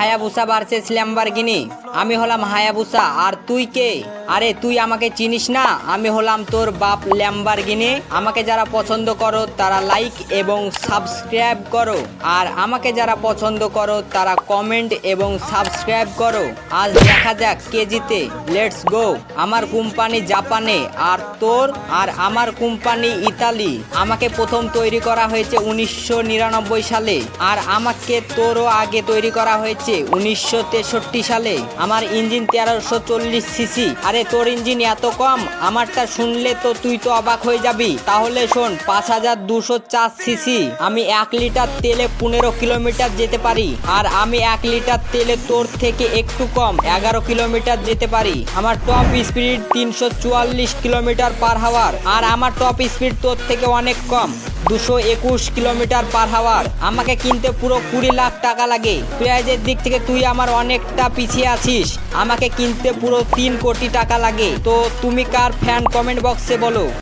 Hayabusa versus Lamborghini. আমি হলাম Hayabusa আর তুই কে? আরে তুই আমাকে চিনিস না, আমি হলাম তোর বাপ ল্যাম্বরগিনি। আমাকে যারা পছন্দ করো তারা লাইক এবং সাবস্ক্রাইব করো, আর আমাকে যারা পছন্দ করো তারা কমেন্ট এবং সাবস্ক্রাইব করো। আজ দেখা যাক কে জিতে। Let's go. আমার কোম্পানি জাপানে আর তোর, আর আমার কোম্পানি ইতালি। আমাকে প্রথম তৈরি করা হয়েছে 1999 সালে, আর আমাকে তোরও আগে তৈরি করা হয়েছে 1963 সালে। আমার ইঞ্জিন 1340 সিসি। আরে তোর ইঞ্জিন এত কম? আমারটা শুনলে তো তুই তো অবাক হয়ে যাবি। তাহলে শোন, 5204 সিসি। আমি 1 লিটার তেলে 15 কিলোমিটার যেতে পারি, আর আমি 1 লিটার তেলে তোর থেকে একটু কম 11 কিলোমিটার যেতে পারি। আমার টপ স্পিড 344 কিলোমিটার পার হাওয়ার, আর আমার টপ স্পিড তোর থেকে অনেক কম 221 কিলোমিটার পার হাওয়ার। আমাকে কিনতে পুরো 20 লাখ টাকা লাগে। প্রাইজের দিক থেকে তুই আমার অনেকটা পিছিয়ে আছিস। আমাকে কিনতে পুরো 3 কোটি টাকা লাগে। তো তুমি কার ফ্যান? কমেন্ট বক্সে বলো।